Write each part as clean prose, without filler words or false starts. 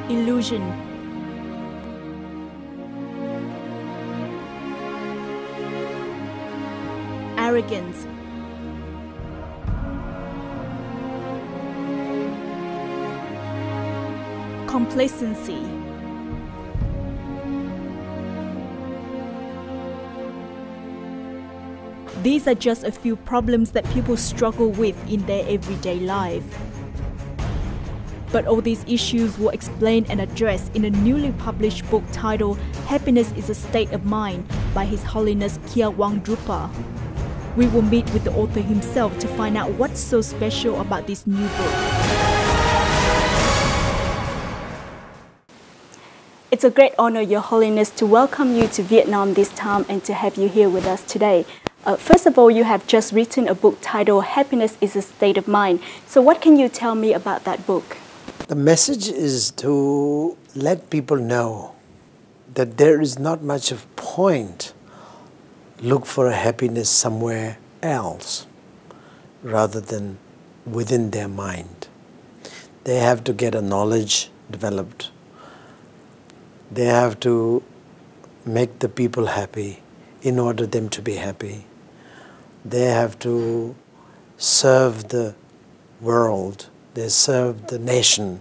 illusion, arrogance, complacency, these are just a few problems that people struggle with in their everyday life. But all these issues were explained and addressed in a newly published book titled Happiness is a State of Mind by His Holiness Gyalwang Drukpa. We will meet with the author himself to find out what's so special about this new book. It's a great honor, Your Holiness, to welcome you to Vietnam this time and to have you here with us today. First of all, you have just written a book titled Happiness is a State of Mind. So what can you tell me about that book? The message is to let people know that there is not much of point look for a happiness somewhere else rather than within their mind. They have to get a knowledge developed. They have to make the people happy in order them to be happy. They have to serve the world. They serve the nation.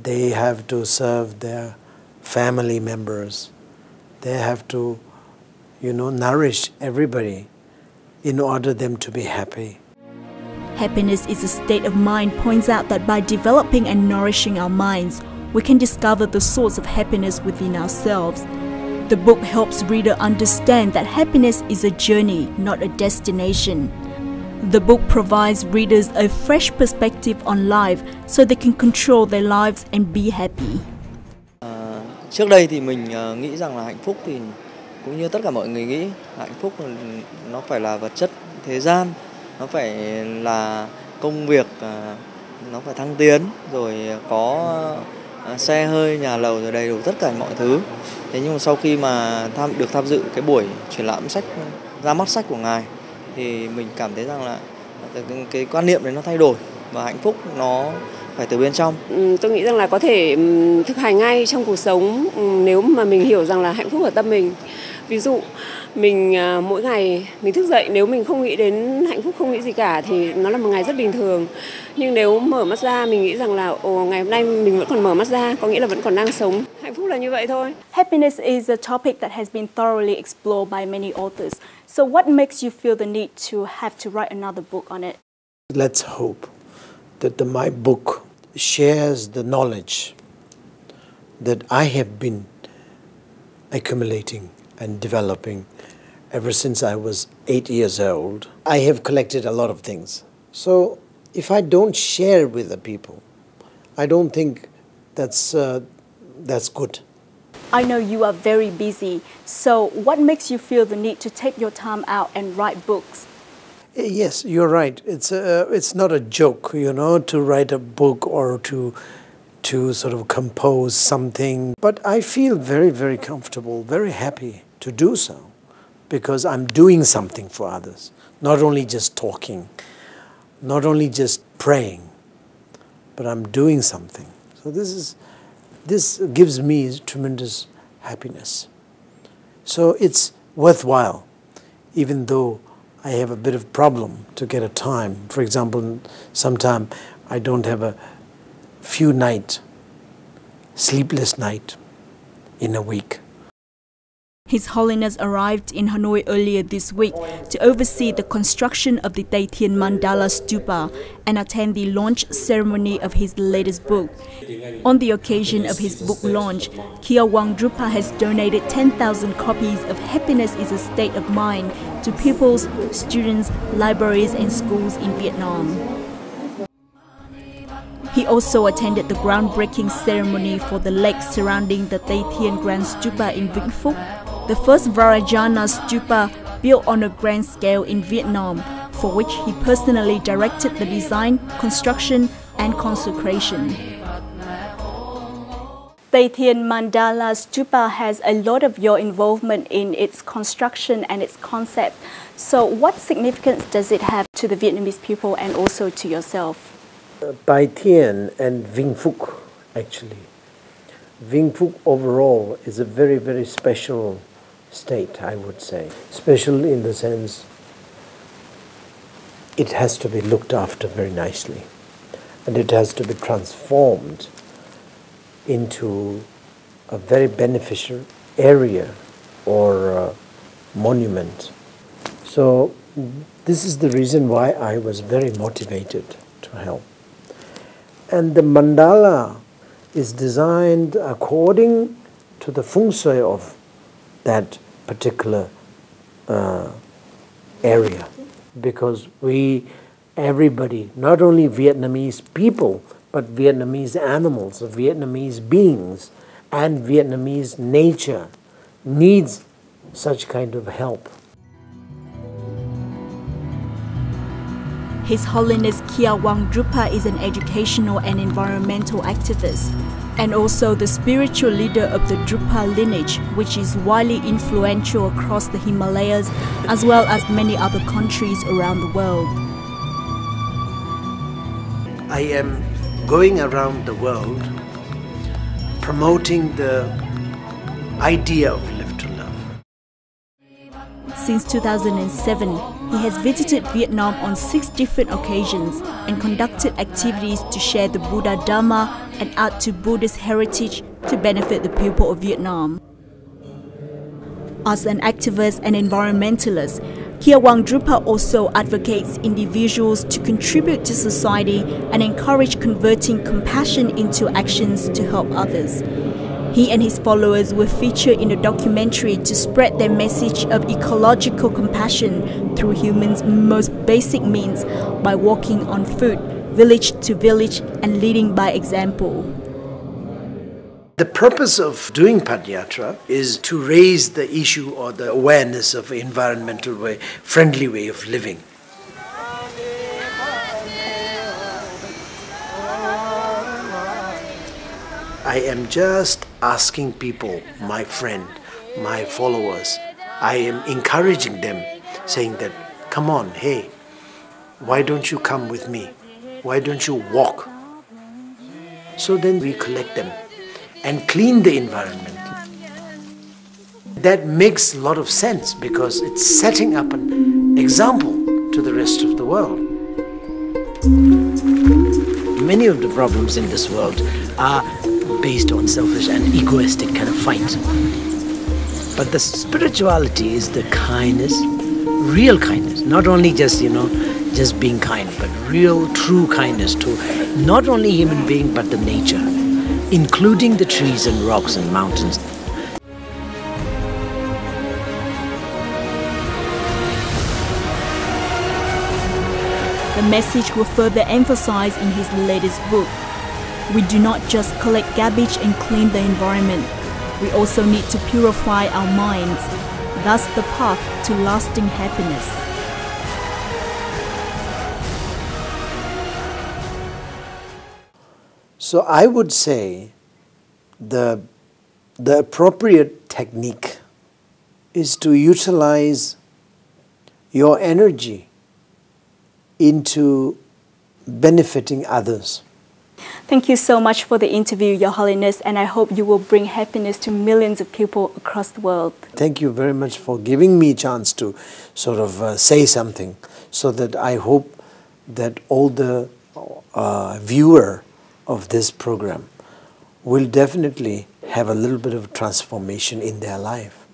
They have to serve their family members. They have to, nourish everybody in order them to be happy. Happiness is a state of mind points out that by developing and nourishing our minds, we can discover the source of happiness within ourselves. The book helps reader understand that happiness is a journey, not a destination. The book provides readers a fresh perspective on life so they can control their lives and be happy. Trước đây thì mình nghĩ rằng là hạnh phúc thì cũng như tất cả mọi người nghĩ, hạnh phúc nó phải là vật chất thế gian, nó phải là công việc, nó phải thăng tiến, rồi có xe hơi, nhà lầu rồi đầy đủ tất cả mọi thứ. Thế nhưng mà sau khi mà được tham dự cái buổi triển lãm sách, ra mắt sách của ngài thì mình cảm thấy rằng là cái quan niệm đấy nó thay đổi và hạnh phúc nó phải từ bên trong. Tôi nghĩ rằng là có thể thực hành ngay trong cuộc sống nếu mà mình hiểu rằng là hạnh phúc ở tâm mình. Ví dụ mình mỗi ngày mình thức dậy, nếu mình không nghĩ đến hạnh phúc, không nghĩ gì cả thì nó là một ngày rất bình thường. Nhưng nếu mở mắt ra mình nghĩ rằng là ngày hôm nay mình vẫn còn mở mắt ra, có nghĩa là vẫn còn đang sống. Hạnh phúc là như vậy thôi. Happiness is a topic that has been thoroughly explored by many authors. So what makes you feel the need to have to write another book on it? Let's hope that my book shares the knowledge that I have been accumulating and developing ever since I was 8 years old. I have collected a lot of things. So if I don't share with the people, I don't think that's good. I know you are very busy, so what makes you feel the need to take your time out and write books? Yes, you're right. It's not a joke, to write a book or to sort of compose something. But I feel very, very comfortable, very happy to do so because I'm doing something for others, not only just talking, not only just praying, but I'm doing something. So this gives me tremendous happiness. So it's worthwhile, even though I have a bit of problem to get a time. For example, sometime I don't have a few nights, sleepless night in a week. His Holiness arrived in Hanoi earlier this week to oversee the construction of the Tay Thiên Mandala Stupa and attend the launch ceremony of his latest book. On the occasion of his book launch, Gyalwang Drukpa has donated 10,000 copies of Happiness is a State of Mind to pupils, students, libraries and schools in Vietnam. He also attended the groundbreaking ceremony for the lake surrounding the Tay Thiên Grand Stupa in Vĩnh Phúc, the first Vajrayana Stupa built on a grand scale in Vietnam, for which he personally directed the design, construction and consecration. Tay Thiên Mandala Stupa has a lot of your involvement in its construction and its concept. So what significance does it have to the Vietnamese people and also to yourself? Tay Thiên and Vĩnh Phúc, actually, Vinh Phúc overall is a very, very special state, I would say. Special in the sense it has to be looked after very nicely, and it has to be transformed into a very beneficial area or monument. So this is the reason why I was very motivated to help. And the mandala is designed according to the feng shui of that particular area, because everybody, not only Vietnamese people, but Vietnamese animals, Vietnamese beings, and Vietnamese nature needs such kind of help. His Holiness Gyalwang Drukpa is an educational and environmental activist, and also the spiritual leader of the Drukpa lineage, which is widely influential across the Himalayas as well as many other countries around the world. I am going around the world promoting the idea of live to love. Since 2007, he has visited Vietnam on 6 different occasions and conducted activities to share the Buddha Dharma and add to Buddhist heritage to benefit the people of Vietnam. As an activist and environmentalist, Gyalwang Drukpa also advocates individuals to contribute to society and encourage converting compassion into actions to help others. He and his followers were featured in a documentary to spread their message of ecological compassion through humans' most basic means by walking on foot, village to village, and leading by example. The purpose of doing Padayatra is to raise the issue or the awareness of an environmental way, friendly way of living. I am just asking people, my friend, my followers, I am encouraging them, saying that, come on, hey, why don't you come with me? Why don't you walk? So then we collect them and clean the environment. That makes a lot of sense because it's setting up an example to the rest of the world. Many of the problems in this world are based on selfish and egoistic kind of fight. But the spirituality is the kindness, real kindness, not only just, just being kind, but real, true kindness to not only human being, but the nature, including the trees and rocks and mountains. The message will further emphasize in his latest book. We do not just collect garbage and clean the environment. We also need to purify our minds. That's the path to lasting happiness. So I would say the appropriate technique is to utilize your energy into benefiting others. Thank you so much for the interview, Your Holiness, and I hope you will bring happiness to millions of people across the world. Thank you very much for giving me a chance to sort of say something, so that I hope that all the viewer of this program will definitely have a little bit of transformation in their life.